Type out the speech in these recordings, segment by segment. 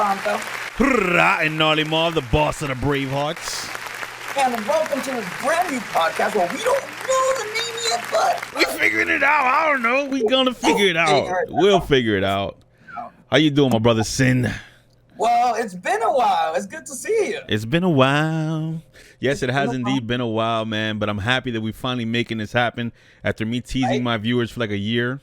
Sinfanta. Hurrah, and GnarlyMarv, the boss of the Bravehearts. And welcome to this brand new podcast where we don't know the name yet, but... We figuring it out. I don't know. We gonna figure it out. We'll figure it out. How you doing, my brother Sin? Well, it's been a while. It's good to see you. It's been a while. Yes, it has indeed been a while, man. But I'm happy that we're finally making this happen after me teasing my viewers for like a year.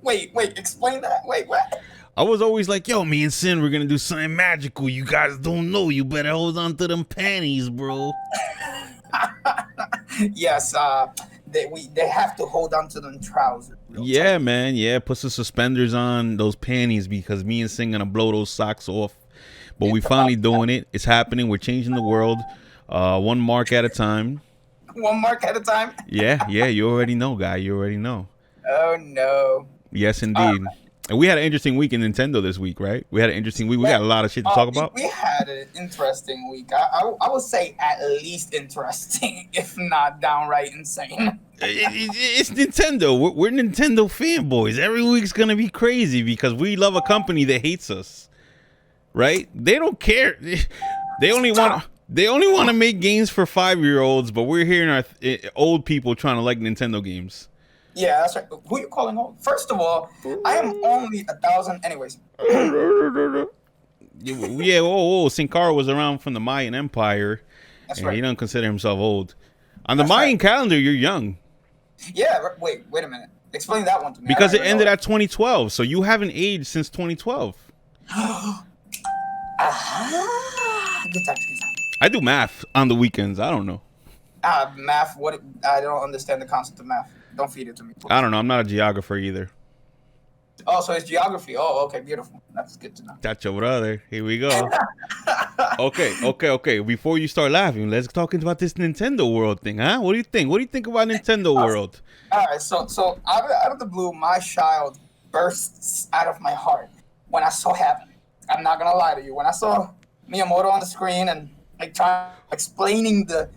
Wait, explain that. Wait, what? I was always like, yo, me and Sin, we're going to do something magical. You guys don't know. You better hold on to them panties, bro. Yes, they have to hold on to them trousers. Yeah, man. Yeah, put some suspenders on those panties because me and Sin going to blow those socks off. But we finally doing it. It's happening. We're changing the world one mark at a time. One mark at a time? Yeah. You already know, guy. You already know. Oh, no. Yes, indeed. And we had an interesting week in Nintendo this week, right? We had an interesting week. We got a lot of shit to talk about. We had an interesting week. I would say at least interesting, if not downright insane. It's Nintendo. We're Nintendo fanboys. Every week's going to be crazy because we love a company that hates us, right? They don't care. They only want to make games for 5-year-olds, but we're hearing our old people trying to like Nintendo games. Yeah, that's right. Who are you calling old? First of all, I am only 1,000. Anyways. Yeah, Sin Cara was around from the Mayan Empire. That's and right. He don't consider himself old. On the Mayan calendar, you're young. Yeah, wait a minute. Explain that one to me. Because it ended at 2012, so you haven't aged since 2012. Good times. I do math on the weekends. I don't know. Math, what? I don't understand the concept of math. Don't feed it to me, please. I don't know. I'm not a geographer either. Oh, so it's geography. Oh, okay, beautiful. That's good to know. That's your brother. Here we go. Okay. Before you start laughing, let's talk about this Nintendo World thing, huh? What do you think? What do you think about Nintendo World? All right, so out of the blue, my child bursts out of my heart when I saw happening. I'm not gonna lie to you. When I saw Miyamoto on the screen and like explaining the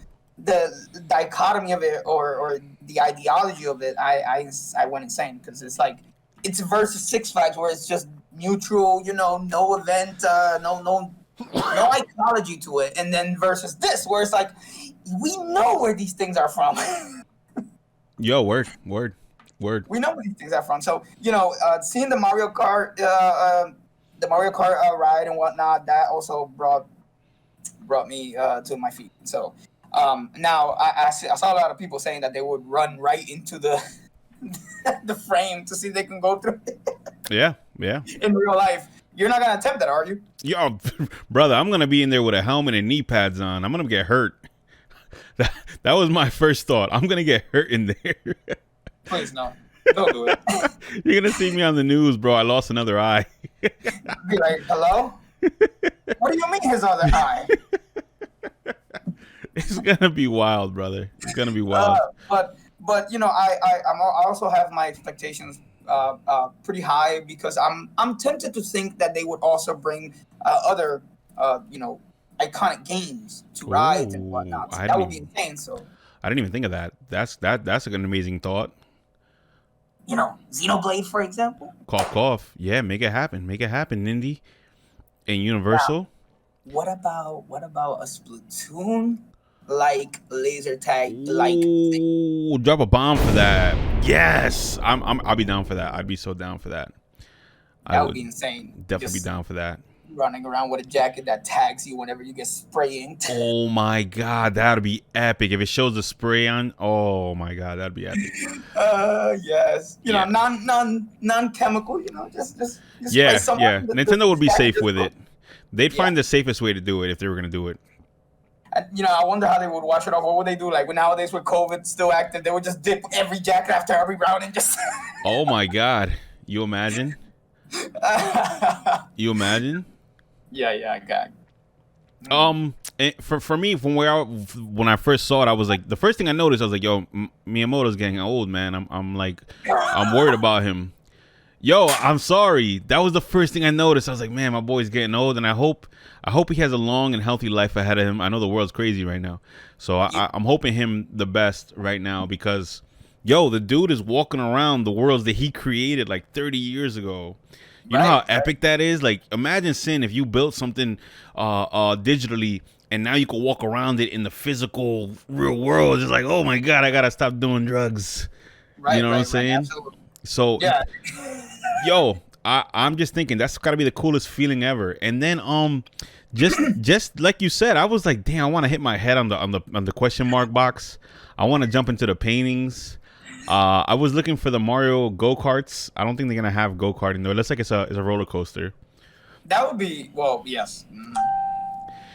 dichotomy of it or the ideology of it, I went insane because it's like it's versus Six Flags where it's just neutral, no event, no ideology to it, and then versus this where it's like we know where these things are from. Yo, word. We know where these things are from. So seeing the Mario Kart, ride and whatnot, that also brought me to my feet. So. Now I saw a lot of people saying that they would run right into the the frame to see if they can go through it. Yeah. In real life, you're not gonna attempt that, are you? Yo, brother, I'm gonna be in there with a helmet and knee pads on. I'm gonna get hurt. That was my first thought. I'm gonna get hurt in there. Please no, don't do it. You're gonna see me on the news, bro. I lost another eye. Be like, hello? What do you mean his other eye? It's gonna be wild, brother. It's gonna be wild. But I also have my expectations pretty high because I'm tempted to think that they would also bring other iconic games to rides and whatnot. So that would be insane. So I didn't even think of that. That's an amazing thought. Xenoblade, for example. Cough. Yeah, make it happen, Nindy, and Universal. Now, what about a Splatoon? Like laser tag, Ooh, drop a bomb for that. Yes, I'll be down for that. I'd be so down for that. That would be insane. Definitely be down for that. Running around with a jacket that tags you whenever you get spray inked. Oh my god, that'd be epic if it shows the spray on. Oh my god, that'd be epic. Yes. Non-chemical. Just yeah. Nintendo would be safe with it. They'd find the safest way to do it if they were gonna do it. And, I wonder how they would wash it off. What would they do? Like nowadays with COVID still active, they would just dip every jacket after every round and just. Oh my god! You imagine? Yeah, I got. For me, when I first saw it, I was like, the first thing I noticed, I was like, yo, Miyamoto's getting old, man. I'm worried about him. Yo, I'm sorry. That was the first thing I noticed. I was like, man, my boy's getting old, and I hope he has a long and healthy life ahead of him. I know the world's crazy right now, so I'm hoping him the best right now because, yo, the dude is walking around the worlds that he created like 30 years ago. You know how epic that is? Like, imagine, Sin, if you built something digitally and now you can walk around it in the physical real world. It's like, oh my God, I gotta stop doing drugs. You know what I'm saying? Absolutely. So, Yeah. yo, I'm just thinking that's gotta be the coolest feeling ever. And then just like you said, I was like, damn, I want to hit my head on the question mark box. I want to jump into the paintings. I was looking for the Mario go-karts. I don't think they're gonna have go-karting though. It looks like it's a roller coaster. That would be, well, yes.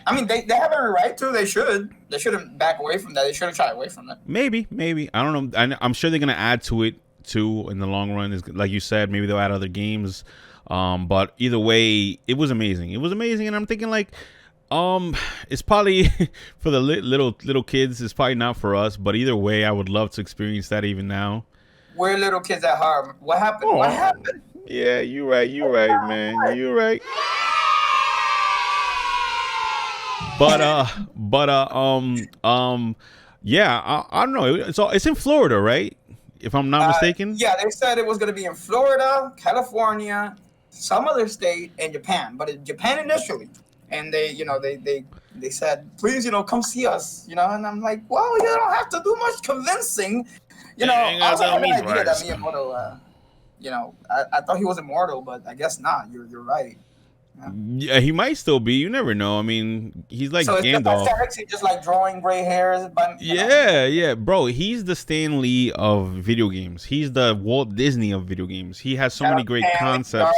I mean, they have every right to. They shouldn't back away from that. They shouldn't shy away from it. Maybe. I don't know. I'm sure they're gonna add to it too in the long run. Is like you said, maybe they'll add other games. But either way, it was amazing. And I'm thinking like, it's probably for the little kids. It's probably not for us. But either way, I would love to experience that even now. We're little kids at heart. What happened? Oh. What happened? Yeah, you're right, man. You're right. Yeah, I don't know. It's in Florida, right? If I'm not mistaken. Yeah, they said it was going to be in Florida, California, some other state, and Japan. But in Japan initially, and they said, please, come see us, And I'm like, well, you don't have to do much convincing, I also had an idea that Miyamoto, I thought he was immortal, but I guess not. You're right. Yeah, he might still be. You never know. I mean, he's like Gandalf. So it's just like drawing gray hairs. Yeah, bro. He's the Stan Lee of video games. He's the Walt Disney of video games. He has so many great concepts.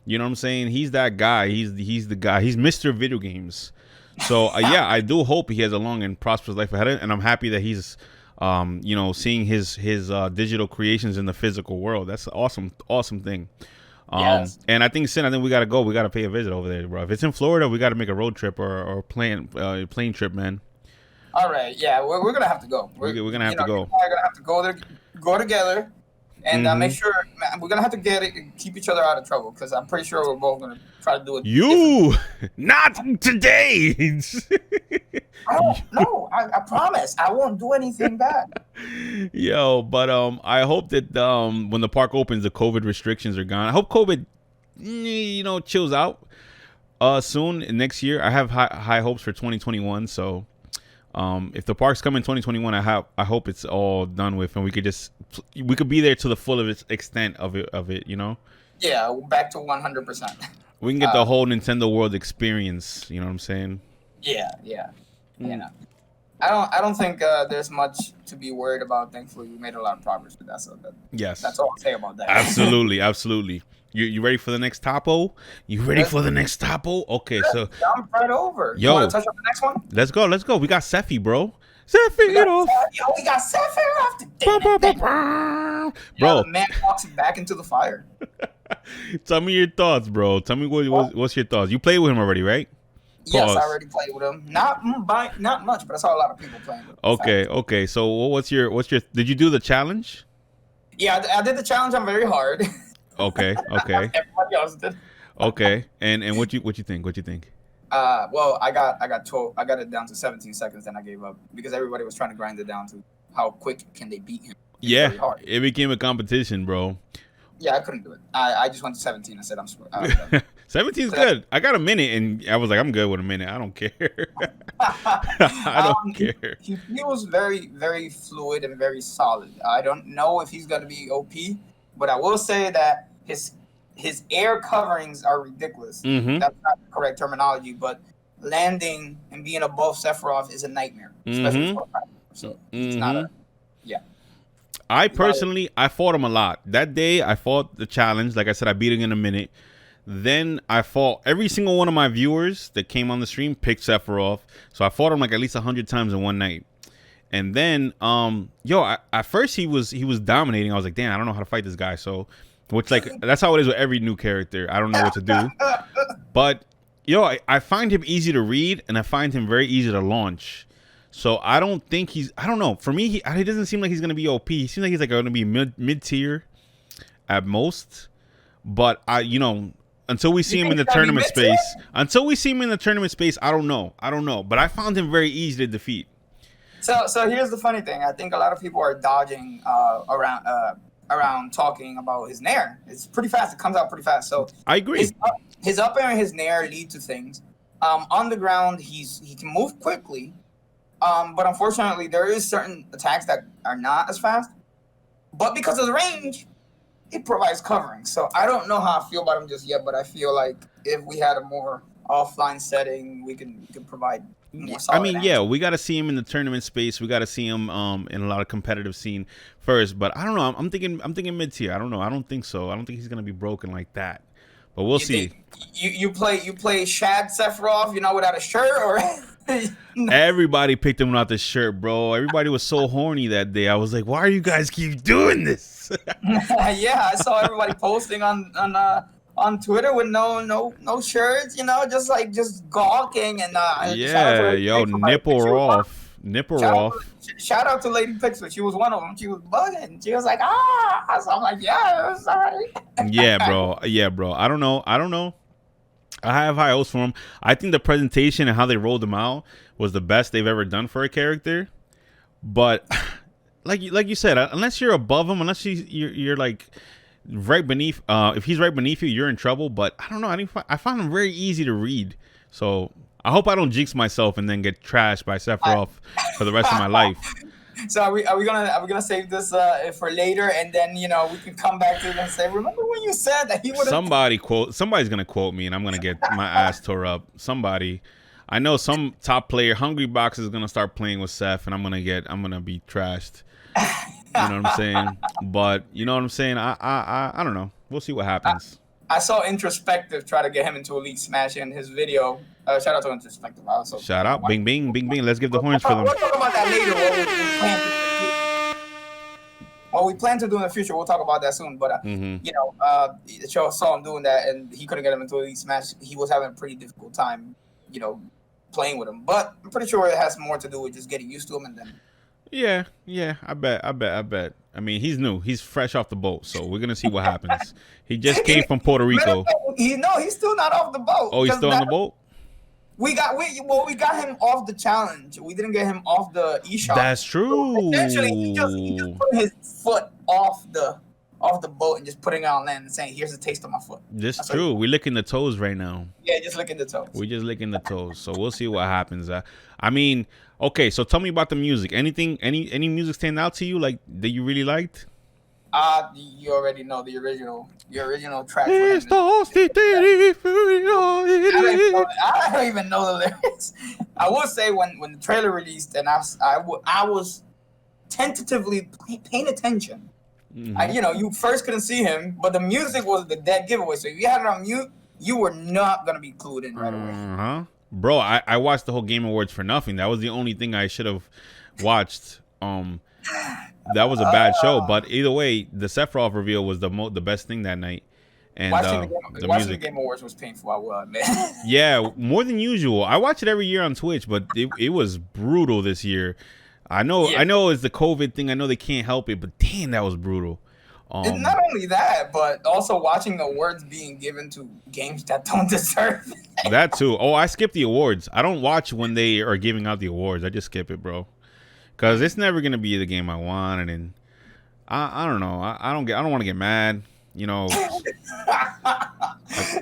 You know what I'm saying? He's that guy. He's the guy. He's Mr. Video Games. So yeah, I do hope he has a long and prosperous life ahead, and I'm happy that he's, seeing his digital creations in the physical world. That's an awesome thing. Yes. And I think, Sin, we gotta go. We gotta pay a visit over there, bro. If it's in Florida, we gotta make a road trip or plane trip, man. All right, yeah, we're gonna have to go. We're gonna have to go. We're gonna have to go there, go together, and make sure we're gonna have to get it and keep each other out of trouble because I'm pretty sure we're both gonna try to do it. You not today. I promise I won't do anything bad. Yo, but I hope that when the park opens, the COVID restrictions are gone. I hope COVID, chills out soon next year. I have high hopes for 2021. So if the parks come in 2021, I hope it's all done with, and we could be there to the full of its extent of it. Yeah, back to 100%. We can get the whole Nintendo World experience. You know what I'm saying? Yeah. I don't think there's much to be worried about. Thankfully, we made a lot of progress with that. So yes, that's all I'll say about that. Absolutely. You ready for the next topo? Okay, so jump right over. Yo, you want to touch on the next one? Let's go. We got Sephi, bro. Sephiroth. We got Sephiroth. Bro, the man walks back into the fire. Tell me your thoughts, bro. Tell me what's your thoughts. You played with him already, right? Yes, I already played with him. Not much, but I saw a lot of people playing with him. Okay. So what's your? Did you do the challenge? Yeah, I did the challenge on very hard. Okay. Everybody else did. Okay, and what you think? Well, I got it down to 17 seconds, then I gave up because everybody was trying to grind it down to how quick can they beat him. Yeah, it became a competition, bro. Yeah, I couldn't do it. I just went to 17. I said, I'm 17 is good. I got a minute, and I was like, I'm good with a minute. I don't care. I don't care. He was very, very fluid and very solid. I don't know if he's going to be OP, but I will say that his air coverings are ridiculous. Mm-hmm. That's not the correct terminology, but landing and being above Sephiroth is a nightmare, especially for a fighter. So it's not a... Yeah. I fought him a lot. That day, I fought the challenge. Like I said, I beat him in a minute. Then I fought every single one of my viewers that came on the stream picked Sephiroth. So I fought him like at least 100 times in one night. And then, at first he was dominating. I was like, damn, I don't know how to fight this guy. So, that's how it is with every new character. I don't know what to do. But, I find him easy to read, and I find him very easy to launch. So I don't think I don't know. For me, he doesn't seem like he's going to be OP. He seems like he's like going to be mid-tier at most. But until we see him in the tournament space, I don't know. But I found him very easy to defeat. So here's the funny thing. I think a lot of people are dodging around around talking about his nair. It's pretty fast. It comes out pretty fast. So I agree. His up air and his nair lead to things. On the ground, he can move quickly. But unfortunately, there is certain attacks that are not as fast. But because of the range, it provides covering. So I don't know how I feel about him just yet, but I feel like if we had a more offline setting, we can provide more solid yeah, we got to see him in the tournament space. We got to see him in a lot of competitive scene first. But I don't know. I'm thinking mid tier. I don't know. I don't think so. I don't think he's gonna be broken like that. But we'll see. You play Shad Sephiroth, without a shirt, or everybody picked him without the shirt, bro. Everybody was so horny that day. I was like, why are you guys keep doing this? Yeah, I saw everybody posting on Twitter with no shirts, just gawking and yeah, yo, nipple off. Shout out to Lady Pixel. She was one of them. She was bugging. She was like, ah. So I'm like, yeah, sorry. Yeah, bro. I don't know. I have high hopes for him. I think the presentation and how they rolled him out was the best they've ever done for a character. But like you said, unless you're above him, unless you're like right beneath, if he's right beneath you, you're in trouble. But I don't know. I find him very easy to read. So I hope I don't jinx myself and then get trashed by Sephiroth for the rest of my life. So are we gonna save this for later, and then we can come back to it and say, remember when you said that he would? Somebody's gonna quote me, and I'm gonna get my ass tore up. Somebody, I know some top player, Hungry Box, is gonna start playing with Seth, and I'm gonna be trashed. You know what I'm saying? But you know what I'm saying? I don't know. We'll see what happens. I saw Introspective try to get him into Elite Smash in his video. Shout out to Introspective. Shout out. Bing, bing, bing, bing. Let's give the horns for them. We'll talk about that later. What we plan to do in the future, we'll talk about that soon. But, the show saw him doing that, and he couldn't get him into Elite Smash. He was having a pretty difficult time, playing with him. But I'm pretty sure it has more to do with just getting used to him and then. Yeah, I bet. I mean, he's new. He's fresh off the boat, so we're gonna see what happens. He just came from Puerto Rico. He's still not off the boat. Oh, he's still on the boat? We got him off the challenge. We didn't get him off the eShop. That's true. So essentially, he just put his foot off the boat and just putting it on land and saying, "Here's a taste of my foot." That's true. We're licking the toes right now. Yeah, just licking the toes. We're just licking the toes. So we'll see what happens. I mean, okay. So tell me about the music. Any music stand out to you like that you really liked? You already know the original track. I don't even know the lyrics. I will say when the trailer released and I was tentatively paying attention. Mm-hmm. You first couldn't see him, but the music was the dead giveaway. So if you had it on mute, you were not gonna be clued in right away. Bro, I watched the whole Game Awards for nothing. That was the only thing I should have watched. That was a bad show, but either way, the Sephiroth reveal was the best thing that night. And watching the Game Awards was painful, I will admit. Yeah, more than usual. I watch it every year on Twitch, but it was brutal this year. I know it's the COVID thing. I know they can't help it, but damn, that was brutal. Not only that, but also watching the awards being given to games that don't deserve it. That too. Oh, I skip the awards. I don't watch when they are giving out the awards. I just skip it, bro. Because it's never gonna be the game I want, and I don't know. I don't want to get mad.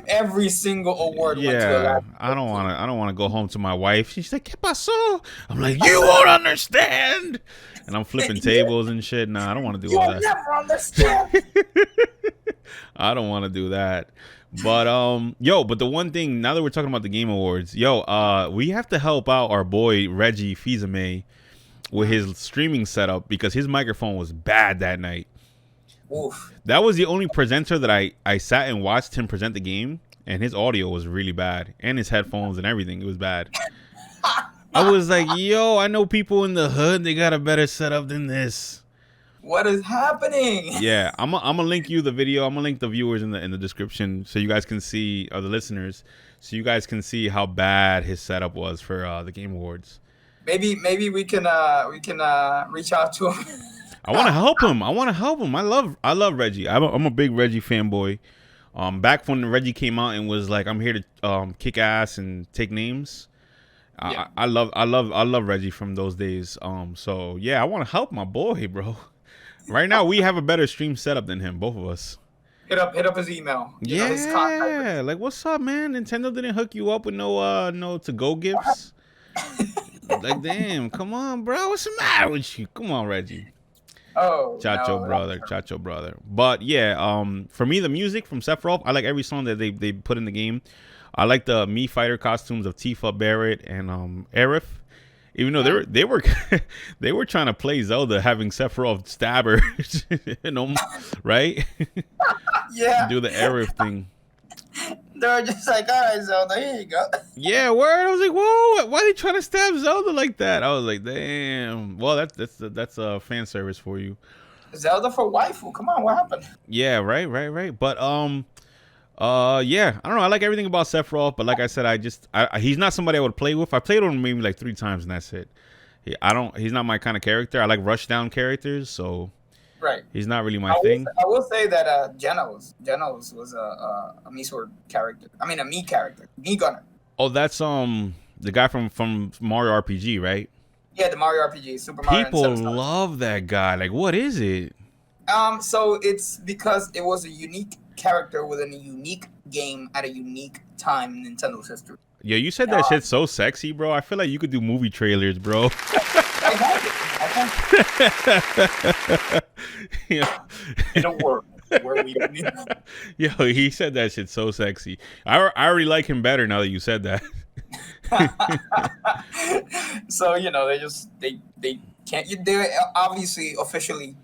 Every single award. Yeah, I don't want to go home to my wife. She's like, "¿Qué pasó?" I'm like, "You won't understand." And I'm flipping tables and shit. Nah, I don't want to do all that. You'll never understand. I don't want to do that. But but the one thing, now that we're talking about the Game Awards, we have to help out our boy Reggie Fils-Aimé with his streaming setup because his microphone was bad that night. Oof. That was the only presenter that I sat and watched him present the game, and his audio was really bad, and his headphones and everything. It was bad. I was like, yo, I know people in the hood, they got a better setup than this. What is happening? Yeah, I'm gonna link you the video. I'm gonna link the viewers in the description so you guys can see, or the listeners, so you guys can see how bad his setup was for the Game Awards. Maybe we can reach out to him. I want to help him. I love Reggie. I'm a big Reggie fanboy. Back when Reggie came out and was like, "I'm here to kick ass and take names." Yeah. I love Reggie from those days. So yeah, I want to help my boy, bro. Right now, we have a better stream setup than him, both of us. Hit up his email. You know, his contact. Yeah, like what's up, man? Nintendo didn't hook you up with no to-go gifts. Like, damn, come on, bro. What's the matter with you? Come on, Reggie. Oh, Chacho brother. But yeah, for me, the music from Sephiroth, I like every song that they put in the game. I like the Mii fighter costumes of Tifa, Barret, and Aerith. Even though they were they were trying to play Zelda, having Sephiroth stab her, you know, right? Yeah. Do the Aerith thing. They were just like, all right, Zelda, here you go. Yeah, word. I was like, whoa, why are they trying to stab Zelda like that? I was like, damn. Well, that's a fan service for you. Zelda for waifu. Come on, what happened? Yeah, right. But yeah, I don't know. I like everything about Sephiroth, but like I said, he's not somebody I would play with. I played with him maybe like 3 times, and that's it. He's not my kind of character. I like rushdown characters, so right. He's not really my thing. I will say that Genos was a Mii sword character. I mean, a Mii character, Mii gunner. Oh, that's the guy from Mario RPG, right? Yeah, the Mario RPG, Super Mario. People love that guy. Like, what is it? So it's because it was a unique character within a unique game at a unique time in Nintendo's history. Yeah, you said that shit's so sexy, bro. I feel like you could do movie trailers, bro. I Yeah. In a world where we don't need. Yo, he said that shit so sexy. I already like him better now that you said that. So you know they can't. They obviously officially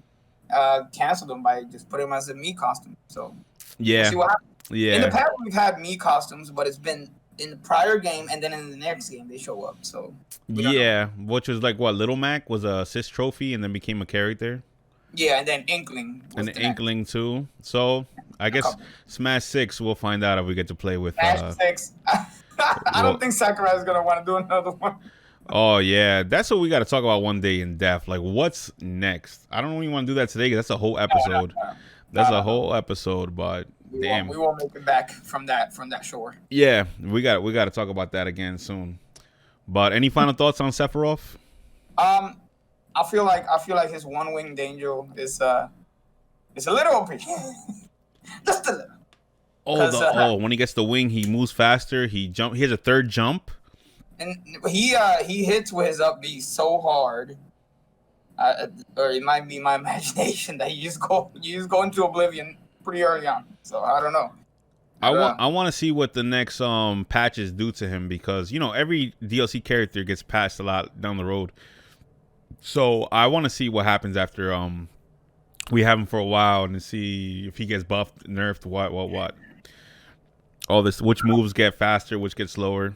canceled him by just putting him as a Mii costume. So yeah, we'll see what happens. Yeah. In the past we've had Mii costumes, but it's been in the prior game and then in the next game they show up. So yeah, which was like what Little Mac was a assist trophy and then became a character. Yeah, and then Inkling. And the Inkling too. So I guess Smash 6 we'll find out if we get to play with. Smash 6. I don't think Sakurai is gonna want to do another one. Oh yeah, that's what we got to talk about one day in depth. Like, what's next? I don't even want to do that today because that's a whole episode. That's a whole episode, but damn, we won't make it back from that shore. Yeah, we got to talk about that again soon. But any final thoughts on Sephiroth? I feel like his one-winged angel is a little OP. Just a little. When he gets the wing, he moves faster. He has a third jump. And he hits with his up B so hard, or it might be my imagination that you just go into oblivion pretty early on. So I don't know. I want to see what the next patches do to him because every DLC character gets patched a lot down the road. So I want to see what happens after we have him for a while and to see if he gets buffed, nerfed, what. All this, which moves get faster, which get slower.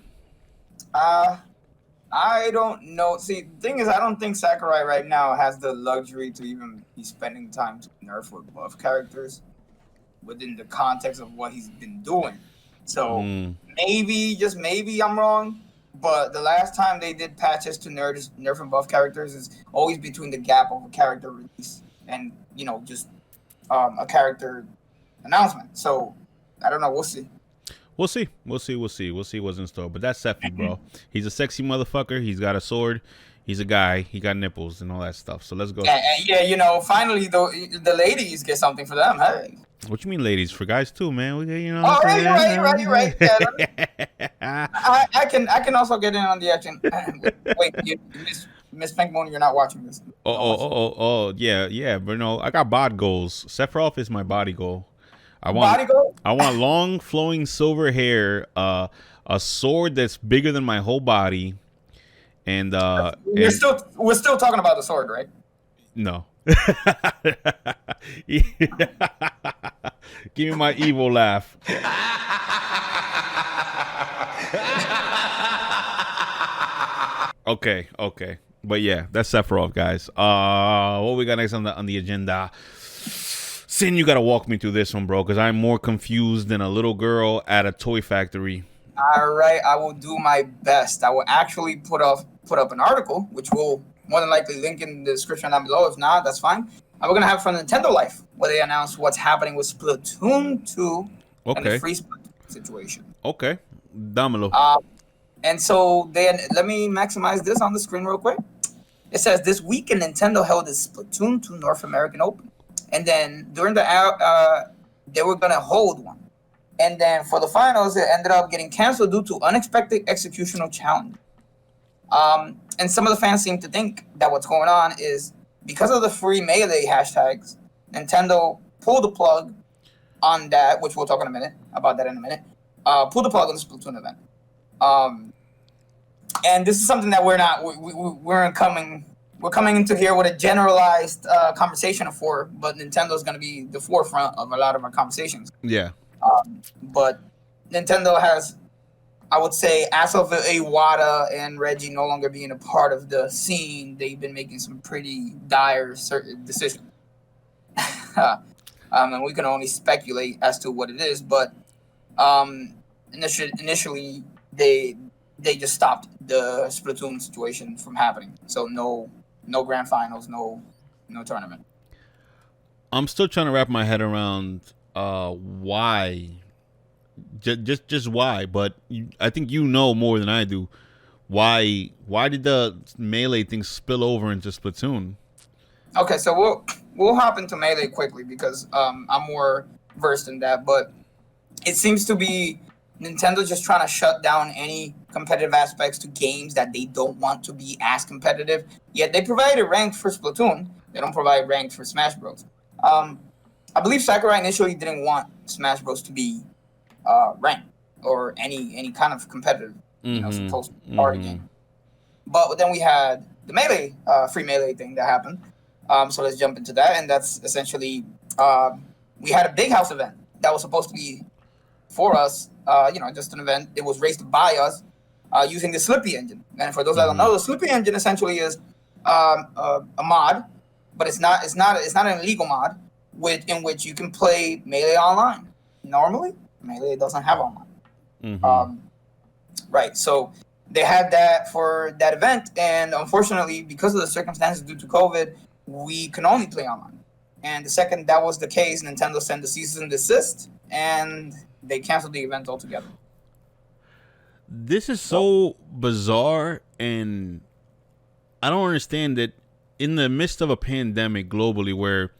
I don't know. See, the thing is, I don't think Sakurai right now has the luxury to even be spending time to nerf or buff characters within the context of what he's been doing. So maybe, just maybe, I'm wrong. But the last time they did patches to nerf and buff characters is always between the gap of a character release and just a character announcement. So I don't know. We'll see. We'll see what's in store. But that's Sephi, bro. He's a sexy motherfucker. He's got a sword. He's a guy. He got nipples and all that stuff. So let's go. Yeah, finally the ladies get something for them. Hey. What you mean, ladies? For guys too, man. Oh, right. Yeah, I can also get in on the action. Wait, Miss Pinkmoon, you're not watching this. Oh, yeah. But no, I got bod goals. Sephiroth is my body goal. I want long, flowing silver hair, a sword that's bigger than my whole body, and we're still talking about the sword, right? No. Give me my evil laugh. Okay. But yeah, that's Sephiroth, guys. What we got next on the agenda? Sin, you gotta walk me through this one, bro, because I'm more confused than a little girl at a toy factory. All right, I will do my best. I will actually put up an article, which will more than likely link in the description down below. If not, that's fine. We're gonna have from Nintendo Life, where they announce what's happening with Splatoon 2 and the free Splatoon situation. Okay, dámelo. And so let me maximize this on the screen real quick. It says this weekend Nintendo held its Splatoon 2 North American Open, and then during the they were gonna hold one, and then for the finals it ended up getting canceled due to unexpected executional challenge. And some of the fans seem to think that what's going on is because of the free melee hashtags, Nintendo pulled the plug on that, which we'll talk in a minute about that in a minute. Pulled the plug on the Splatoon event. And this is something that we're coming into here with a generalized conversation for, but Nintendo's going to be the forefront of a lot of our conversations. Yeah. But Nintendo has, I would say, as of Iwata and Reggie no longer being a part of the scene, they've been making some pretty dire decisions. And we can only speculate as to what it is, but initially they just stopped the Splatoon situation from happening. So no grand finals, no tournament. I'm still trying to wrap my head around why. Just why, but I think you know more than I do. Why did the melee thing spill over into Splatoon? Okay, so we'll hop into melee quickly because I'm more versed in that, but it seems to be Nintendo just trying to shut down any competitive aspects to games that they don't want to be as competitive. Yet they provided ranked for Splatoon. They don't provide ranked for Smash Bros. I believe Sakurai initially didn't want Smash Bros to be ranked or any kind of competitive, supposed to be party game. But then we had the melee, free melee thing that happened. So let's jump into that, and that's essentially we had a big house event that was supposed to be for us, just an event. It was raced by us using the Slippy engine. And for those that don't know, the Slippy engine essentially is a mod, but it's not an illegal mod in which you can play melee online. Normally, melee doesn't have online. Right. So they had that for that event, and unfortunately, because of the circumstances due to COVID, we can only play online. And the second that was the case, Nintendo sent the cease and desist, and they canceled the event altogether. This is so bizarre, and I don't understand that in the midst of a pandemic globally, where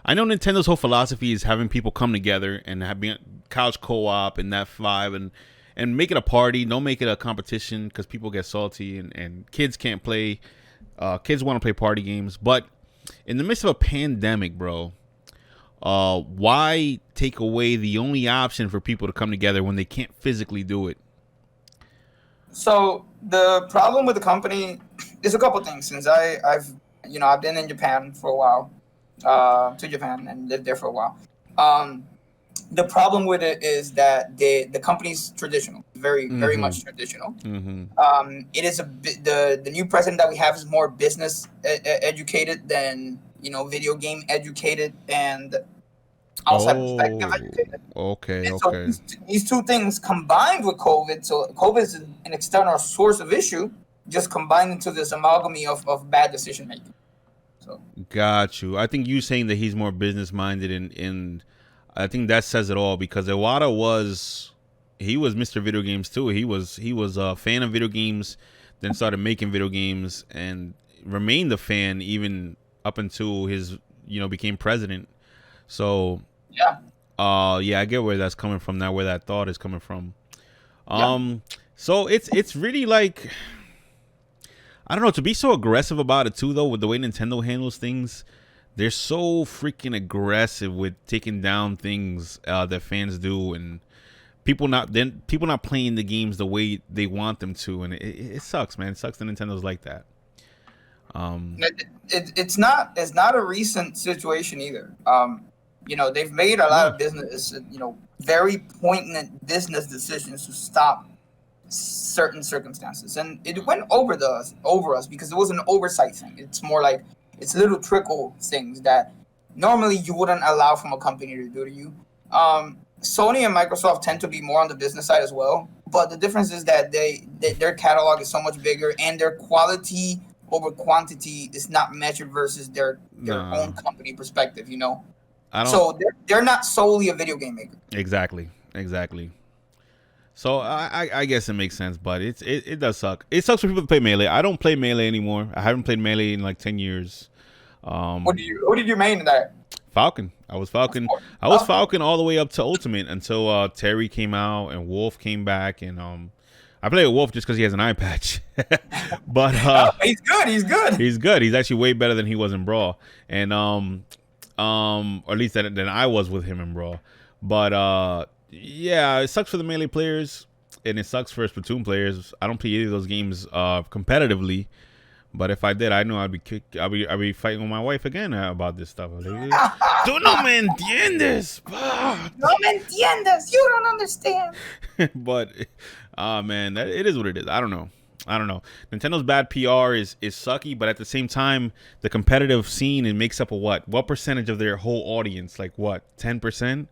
I know Nintendo's whole philosophy is having people come together and having couch co-op and that vibe, and make it a party. Don't make it a competition because people get salty and kids can't play. Kids want to play party games, but in the midst of a pandemic, bro, why take away the only option for people to come together when they can't physically do it? So the problem with the company is a couple things. Since I've been in Japan for a while, to Japan and lived there for a while. The problem with it is that the company's traditional, very much traditional. It is the new president that we have is more business educated than video game educated and outside perspective educated. Okay. So these two things combined with COVID, so COVID is an external source of issue, just combined into this amalgamy of bad decision making. So got you. I think you saying that he's more business minded, and I think that says it all, because Iwata was Mr. Video Games too. He was a fan of video games, then started making video games and remained a fan even up until his became president. So yeah, I get where that's coming from now, where that thought is coming from. So it's really like, I don't know, to be so aggressive about it too, though, with the way Nintendo handles things. They're so freaking aggressive with taking down things that fans do, and people not playing the games the way they want them to, and it sucks, man. It sucks that Nintendo's like that. It's not a recent situation either. They've made a lot of business, very poignant business decisions to stop certain circumstances, and it went over us because it was an oversight thing. It's more like it's little trickle things that normally you wouldn't allow from a company to do to you. Sony and Microsoft tend to be more on the business side as well, but the difference is that their catalog is so much bigger, and their quality over quantity is not measured versus their own company perspective. So they're not solely a video game maker. Exactly. So I guess it makes sense, but it does suck. It sucks for people to play Melee. I don't play Melee anymore. I haven't played Melee in like 10 years. Who did you main there? Falcon. I was Falcon. I was Falcon all the way up to Ultimate until Terry came out and Wolf came back, and I play with Wolf just because he has an eye patch. But he's good. He's good. He's good. He's actually way better than he was in Brawl, and or at least than I was with him in Brawl. But yeah, it sucks for the Melee players, and it sucks for Splatoon players. I don't play either of those games competitively. But if I did, I know I'd be fighting with my wife again about this stuff. Like, tú no me entiendes. No me entiendes. You don't understand. But, man, it is what it is. I don't know. Nintendo's bad PR is sucky, but at the same time, the competitive scene, it makes up a what? What percentage of their whole audience? Like what? 10%?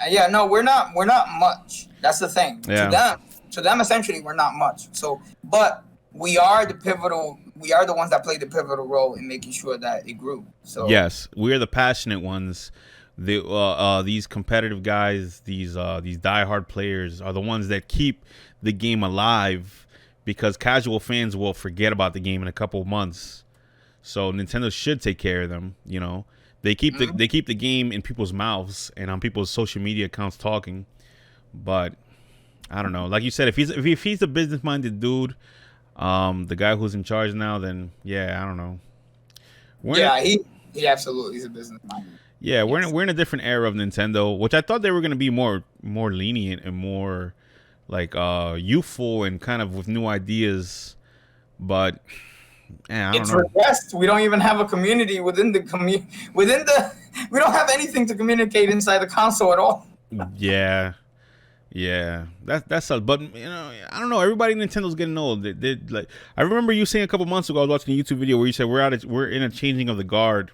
Yeah, no, we're not much. That's the thing. Yeah. To them, essentially, we're not much. So, but we are the ones that play the pivotal role in making sure that it grew. So yes, we are the passionate ones. These competitive guys, these diehard players are the ones that keep the game alive, because casual fans will forget about the game in a couple of months. So Nintendo should take care of them. You know, they keep the game in people's mouths and on people's social media accounts talking. But I don't know. Like you said, if he's a business minded dude, the guy who's in charge now, then yeah, I don't know. He absolutely is a business minded. Yeah, we're in a different era of Nintendo, which I thought they were going to be more lenient and more like youthful and kind of with new ideas, but I don't know. Regressed. We don't even have a community within the we don't have anything to communicate inside the console at all. Yeah, that's a, but you know, I don't know. Everybody in Nintendo's getting old. They like, I remember you saying a couple months ago, I was watching a YouTube video where you said we're in a changing of the guard.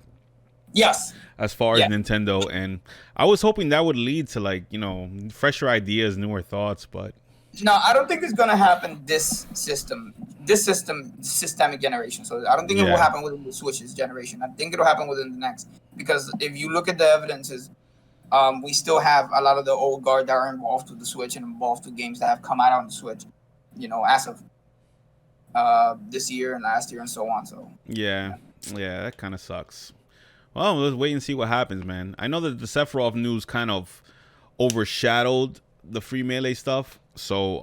Yes. As far as Nintendo, and I was hoping that would lead to, like, you know, fresher ideas, newer thoughts, but no, I don't think it's gonna happen this systemic generation. So I don't think it will happen within the Switch's generation. I think it'll happen within the next, because if you look at the evidences, we still have a lot of the old guard that are involved with the Switch and involved with games that have come out on the Switch, you know, as of this year and last year and so on. So yeah, that kind of sucks. Well, let's wait and see what happens, man. I know that the Sephiroth news kind of overshadowed the free Melee stuff, so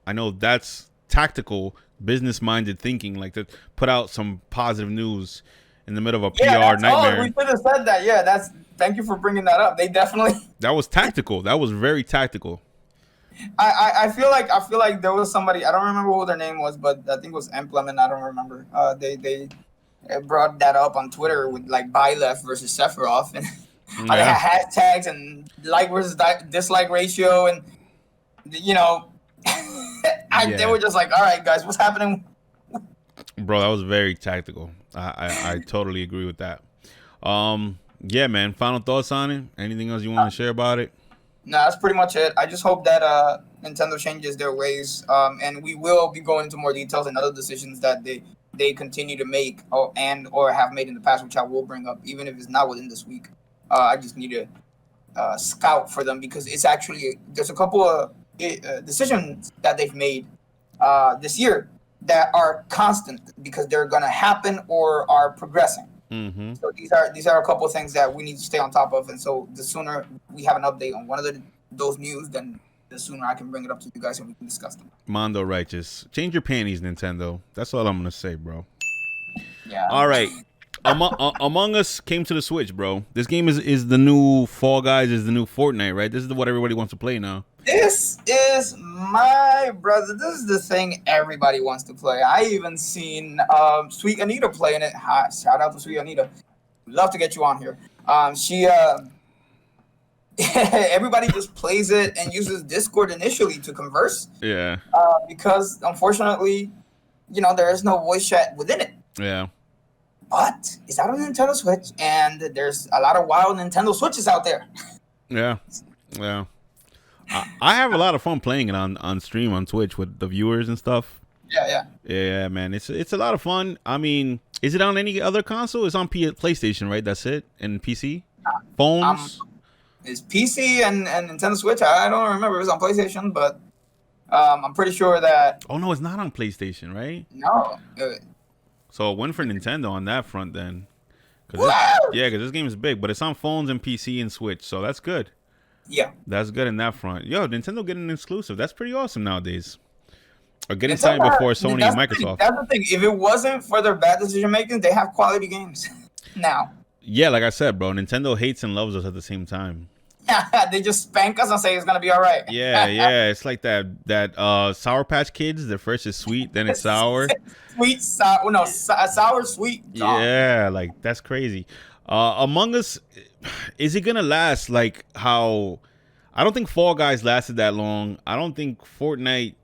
I know that's tactical, business-minded thinking, like to put out some positive news in the middle of a PR nightmare. Oh, we should have said that. Yeah, thank you for bringing that up. They definitely. That was tactical. That was very tactical. I feel like there was somebody, I don't remember who their name was, but I think it was Implement. I don't remember. They brought that up on Twitter with like buy left versus Sephiroth, and they had hashtags and like versus dislike ratio, and you know, they were just like, all right, guys, what's happening? Bro, that was very tactical. I totally agree with that. Yeah, man. Final thoughts on it? Anything else you want to share about it? No, that's pretty much it. I just hope that Nintendo changes their ways, and we will be going into more details and other decisions that they continue to make or have made in the past, which I will bring up, even if it's not within this week. I just need to scout for them, because it's actually, there's a couple of decisions that they've made this year that are constant, because they're going to happen or are progressing. Mm-hmm. So these are a couple of things that we need to stay on top of, and so the sooner we have an update on one of those news, then the sooner I can bring it up to you guys and we can discuss them. Mondo righteous. Change your panties, Nintendo. That's all I'm gonna say, bro. Yeah. All right. Among Us came to the Switch, bro. This game is the new Fall Guys, is the new Fortnite, right? This is what everybody wants to play now. This is my brother. This is the thing everybody wants to play. I even seen Sweet Anita playing it. Hi, shout out to Sweet Anita. Love to get you on here. She everybody just plays it and uses Discord initially to converse. Yeah. Because unfortunately, you know, there is no voice chat within it. Yeah. But it's out on Nintendo Switch, and there's a lot of wild Nintendo Switches out there. Yeah. I have a lot of fun playing it on stream on Twitch with the viewers and stuff. Yeah, man. It's a lot of fun. I mean, is it on any other console? It's on PlayStation, right? That's it? And PC? Phones? It's PC and Nintendo Switch. I don't remember if it's on PlayStation, but I'm pretty sure that Oh no, it's not on PlayStation, right? no. So a win for Nintendo on that front then. Woo! Because this game is big, but it's on phones and PC and Switch, so that's good. Yeah. That's good in that front. Yo, Nintendo getting an exclusive. That's pretty awesome nowadays. Or getting It's signed not- before Sony that's and the thing- Microsoft. That's the thing. If it wasn't for their bad decision making, they have quality games now. Yeah, like I said, bro, Nintendo hates and loves us at the same time. They just spank us and say it's gonna be all right. Yeah. It's like that Sour Patch Kids. The first is sweet, then it's sour. Sweet, sour. No, sour, sweet. Yeah, like that's crazy. Among Us, is it gonna last like how? I don't think Fall Guys lasted that long. I don't think Fortnite.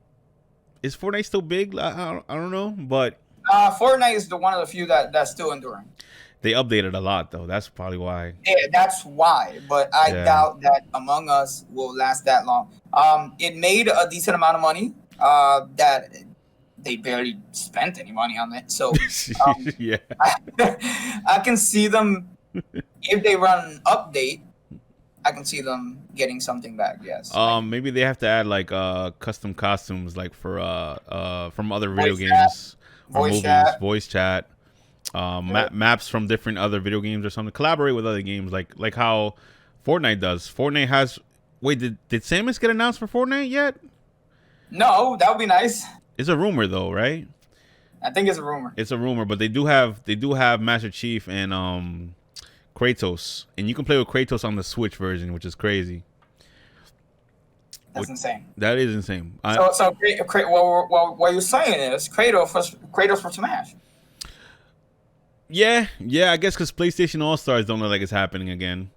Is Fortnite still big? I don't know, but Fortnite is one of the few that's still enduring. they updated a lot though. That's probably why. Yeah, that's why. But I doubt that Among Us will last that long. It made a decent amount of money. That they barely spent any money on it. So yeah, I can see them if they run an update. I can see them getting something back. Yes. Maybe they have to add like custom costumes like for from other video Voice games or Voice movies, chat. voice chat. Maps from different other video games or something. Collaborate with other games like how Fortnite does. Fortnite has. Wait, did Samus get announced for Fortnite yet? No, that would be nice. It's a rumor though, right? I think it's a rumor. It's a rumor, but they do have Master Chief and Kratos, and you can play with Kratos on the Switch version, which is crazy. That's insane. That is insane. So what you're saying is Kratos for Smash. Yeah, I guess because PlayStation All Stars don't look like it's happening again.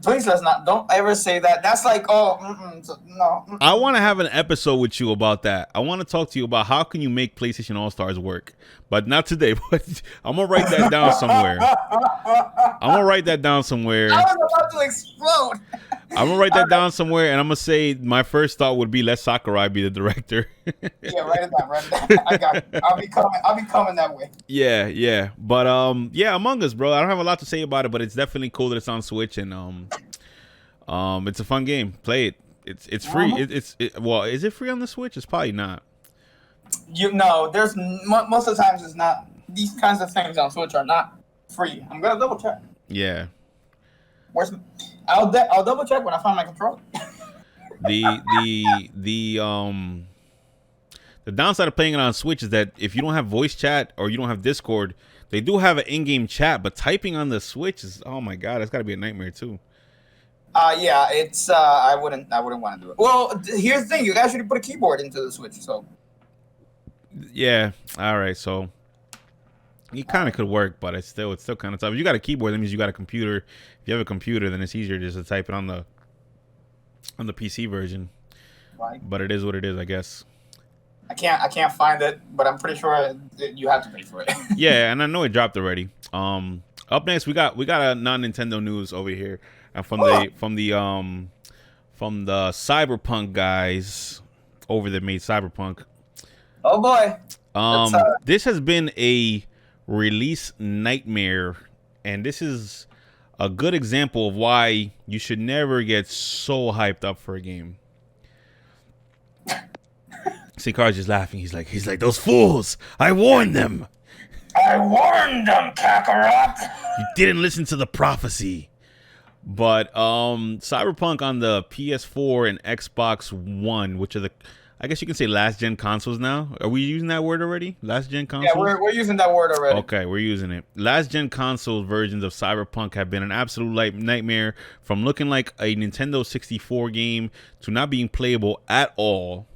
Please don't ever say that. That's like, no. I want to have an episode with you about that. I want to talk to you about how can you make PlayStation All Stars work, but not today. But I'm gonna write that down somewhere. I was about to explode. I'm gonna write that down somewhere, and I'm gonna say my first thought would be let Sakurai be the director. Yeah, write it down. I got it. I'll be coming that way. Yeah. But Among Us, bro. I don't have a lot to say about it, but it's definitely cool that it's on Switch, and it's a fun game. Play it. It's free. Well, is it free on the Switch? It's probably not. There's most of the times it's not. These kinds of things on Switch are not free. I'm gonna double check. Yeah. I'll double check when I find my controller. The downside of playing it on Switch is that if you don't have voice chat or you don't have Discord, they do have an in-game chat, but typing on the Switch is, oh my god, that's got to be a nightmare too. Yeah, it's I wouldn't want to do it. Well, here's the thing: you actually put a keyboard into the Switch, so. Yeah. All right. So it kind of could work, but it's still kind of tough. If you got a keyboard, that means you got a computer. If you have a computer, then it's easier just to type it on the PC version. Right. But it is what it is, I guess. I can't find it, but I'm pretty sure you have to pay for it. Yeah, and I know it dropped already. Up next we got a non-Nintendo news over here, from the Cyberpunk guys over that made Cyberpunk. Oh boy. This has been a release nightmare, and this is a good example of why you should never get so hyped up for a game. See, Car's just laughing. He's like, those fools! I warned them! I warned them, Kakarot! You didn't listen to the prophecy. But Cyberpunk on the PS4 and Xbox One, which are I guess you can say last gen consoles now. Are we using that word already? Last gen consoles? Yeah, we're using that word already. Okay, we're using it. Last gen console versions of Cyberpunk have been an absolute nightmare, from looking like a Nintendo 64 game to not being playable at all.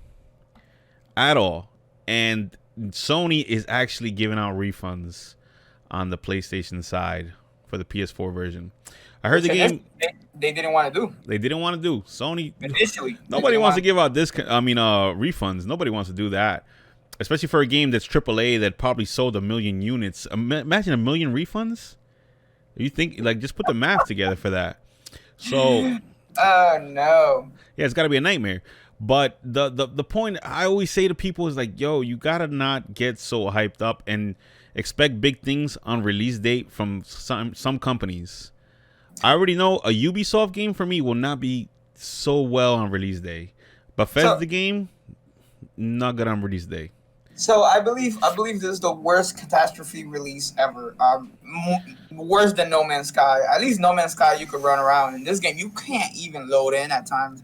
And Sony is actually giving out refunds on the PlayStation side for the PS4 version. I heard the game they didn't want to do. They didn't want to do. Sony Initially. Nobody wants to give out refunds. Nobody wants to do that. Especially for a game that's AAA that probably sold 1 million units. Imagine 1 million refunds. You think, just put the math together for that. So oh no. Yeah, it's got to be a nightmare. But the point I always say to people is like, yo, you gotta not get so hyped up and expect big things on release date from some companies. I already know a Ubisoft game for me will not be so well on release day. Bethesda game, Not good on release day. So I believe this is the worst catastrophe release ever. Worse than No Man's Sky. At least No Man's Sky you could run around. In this game, you can't even load in at times.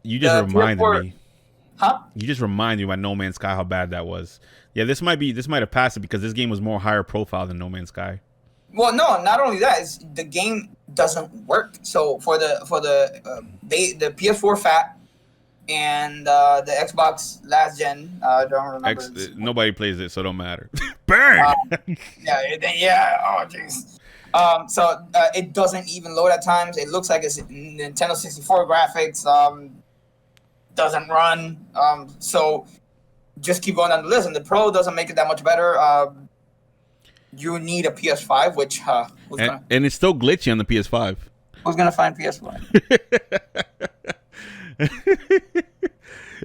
You just reminded me. Huh? You just reminded me about No Man's Sky how bad that was. Yeah, this might have passed it because this game was more higher profile than No Man's Sky. Well, no, not only that, it's the game doesn't work. So for the PS4 fat and the Xbox last gen, I don't remember. Nobody plays it, so it don't matter. Bang! Yeah. Oh, jeez. So it doesn't even load at times. It looks like it's Nintendo 64 graphics. Doesn't run. So just keep going down the list. And the Pro doesn't make it that much better. You need a PS5, which and it's still glitchy on the PS5. Who's gonna find PS5?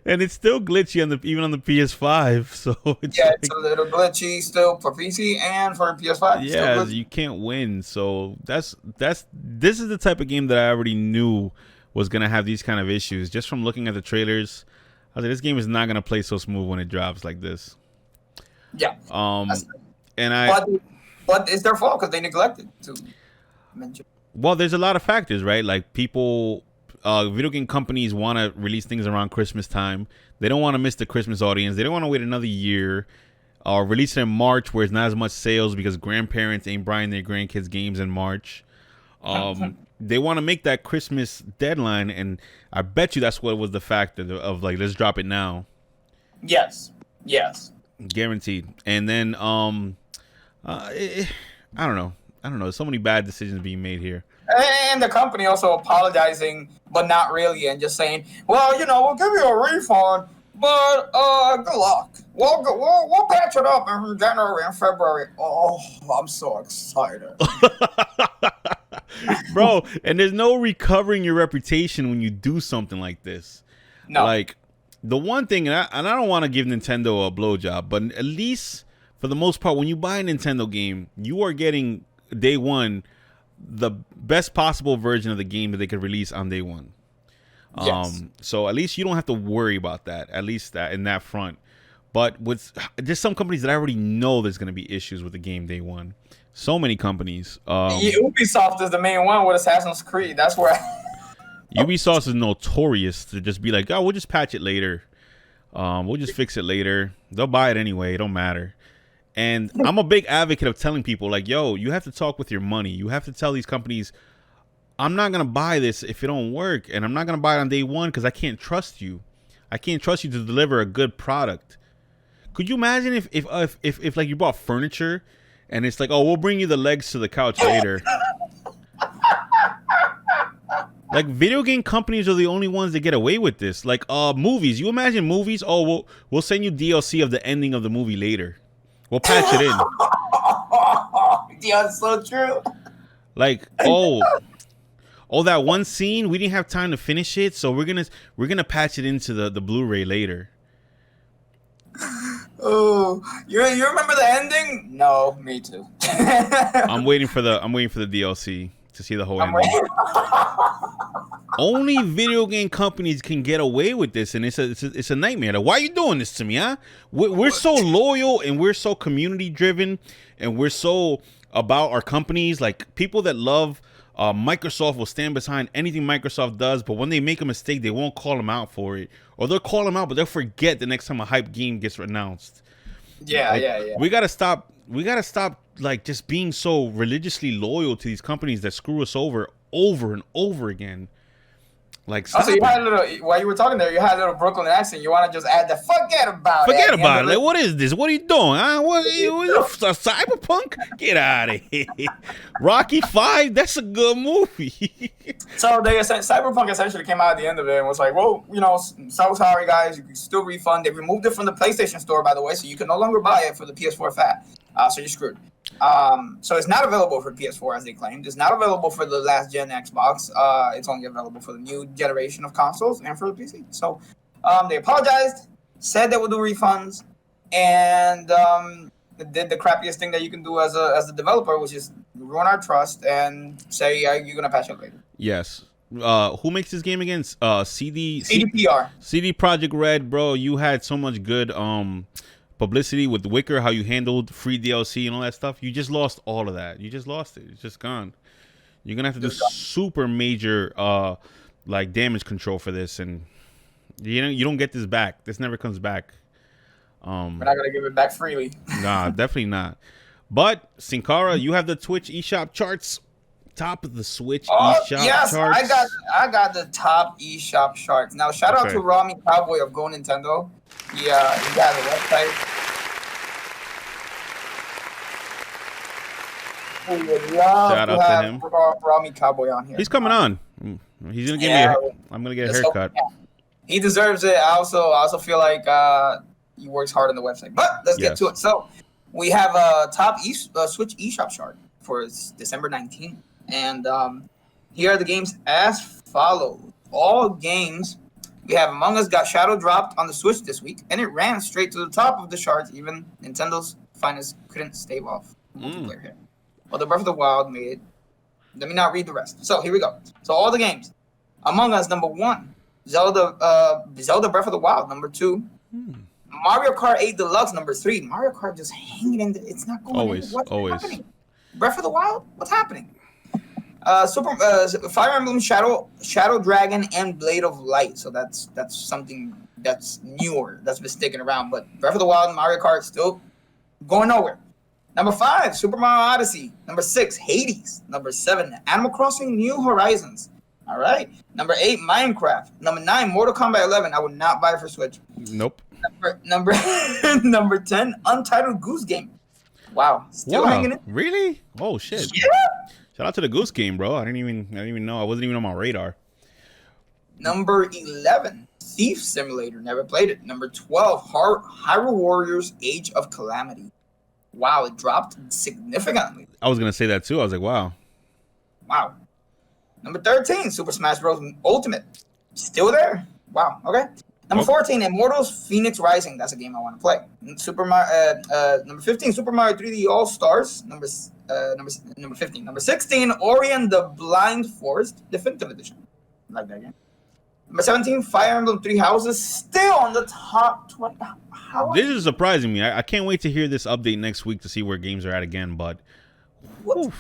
And it's still glitchy even on the PS5. So it's it's a little glitchy still for PC and for PS5. Yeah, you can't win. So this is the type of game that I already knew was gonna have these kind of issues just from looking at the trailers. I was like, this game is not gonna play so smooth when it drops like this. Yeah. But it's their fault because they neglected to mention. Well, there's a lot of factors, right? Like people, video game companies want to release things around Christmas time. They don't want to miss the Christmas audience. They don't want to wait another year or release it in March where it's not as much sales because grandparents ain't buying their grandkids games in March. They want to make that Christmas deadline, and I bet you that's what was the factor of like, let's drop it now. Yes. Guaranteed. And then I don't know. There's so many bad decisions being made here. And the company also apologizing, but not really, and just saying, well, we'll give you a refund, but good luck. We'll patch it up in January and February. Oh, I'm so excited. Bro, and there's no recovering your reputation when you do something like this. No. Like, the one thing, and I don't want to give Nintendo a blowjob, but at least for the most part, when you buy a Nintendo game, you are getting day one the best possible version of the game that they could release on day one. Yes. So at least you don't have to worry about that, at least that in that front. But there's some companies that I already know there's going to be issues with the game day one. So many companies. Ubisoft is the main one with Assassin's Creed. That's where Ubisoft is notorious to just be like, oh, we'll just patch it later. We'll just fix it later. They'll buy it anyway. It don't matter. And I'm a big advocate of telling people, like, yo, you have to talk with your money. You have to tell these companies, I'm not going to buy this if it don't work. And I'm not going to buy it on day one because I can't trust you. I can't trust you to deliver a good product. Could you imagine if like you bought furniture and it's like, oh, we'll bring you the legs to the couch later. Like, video game companies are the only ones that get away with this. Like, movies. You imagine movies? Oh, we'll send you DLC of the ending of the movie later. We'll patch it in. Yeah, it's so true. Like, oh, that one scene, we didn't have time to finish it, so we're gonna patch it into the Blu-ray later. Oh, you remember the ending? No, me too. I'm waiting for the DLC to see the whole ending. Only video game companies can get away with this, and it's a nightmare. Like, why are you doing this to me, huh? We're so loyal and we're so community driven, and we're so about our companies. Like, people that love Microsoft will stand behind anything Microsoft does, but when they make a mistake, they won't call them out for it, or they'll call them out, but they'll forget the next time a hype game gets announced. Yeah. We gotta stop. Like, just being so religiously loyal to these companies that screw us over and over again. Like, also, you had a little, while you were talking there, you had a little Brooklyn accent. You want to just add the forget about it. Like, what is this? What are you doing? Huh? What Cyberpunk? Get out of here. Rocky 5? That's a good movie. So Cyberpunk essentially came out at the end of it and was like, well, so sorry, guys. You can still refund. They removed it from the PlayStation Store, by the way, so you can no longer buy it for the PS4 fat. So you're screwed. So it's not available for PS4 as they claimed. It's not available for the last gen Xbox. It's only available for the new generation of consoles and for the PC. So they apologized, said they would do refunds, and did the crappiest thing that you can do as a developer, which is ruin our trust and say you're gonna patch it later. Yes. who makes this game again? CDPR. CD Project Red, bro. You had so much good publicity with Wicker, how you handled free DLC and all that stuff. You just lost all of that. You just lost it. It's just gone. You're gonna have to do super major like damage control for this, and you don't get this back. This never comes back. We're not gonna give it back freely. Nah, definitely not. But Sincara, you have the Twitch eShop charts. Top of the Switch eShop yes, charts. I got the top eShop charts. Now shout out to Rami Cowboy of Go Nintendo. He got the website. We would love shout out to him. Rami Cowboy on here. He's coming on. He's gonna give me I'm gonna get a haircut. He deserves it. I also feel like he works hard on the website. But let's get to it. So we have a top Switch eShop chart for December 19th. And here are the games as follows. All games we have Among Us got shadow dropped on the Switch this week, and it ran straight to the top of the charts. Even Nintendo's finest couldn't stave off multiplayer here. Well, the Breath of the Wild made it. Let me not read the rest. So here we go. So all the games. Among Us, number 1. Zelda Breath of the Wild, number 2. Mario Kart 8 Deluxe, number 3. Mario Kart just hanging in there. It's not going always. Happening? Breath of the Wild? What's happening? Fire Emblem Shadow Dragon and Blade of Light. So that's something that's newer, that's been sticking around. But Breath of the Wild and Mario Kart still going nowhere. Number 5, Super Mario Odyssey. Number 6, Hades. Number 7, Animal Crossing New Horizons. All right. Number 8, Minecraft. Number 9, Mortal Kombat 11. I would not buy it for Switch. Nope. Number 10, Untitled Goose Game. Wow. Still hanging in. Really? Oh shit. Yeah. Shout out to the Goose Game, bro. I didn't even know. I wasn't even on my radar. Number 11, Thief Simulator. Never played it. Number 12, Hyrule Warriors Age of Calamity. Wow, it dropped significantly. I was gonna say that too. I was like, wow. Number 13, Super Smash Bros. Ultimate. Still there. Wow. Okay. Number 14, Immortals Phoenix Rising. That's a game I want to play. Number 15, Super Mario 3D All Stars. Number 15. Number 16, Ori and the Blind Forest Definitive Edition. I like that game. Number 17, Fire Emblem Three Houses. Still on the top 20. This is surprising me. I can't wait to hear this update next week to see where games are at again. But what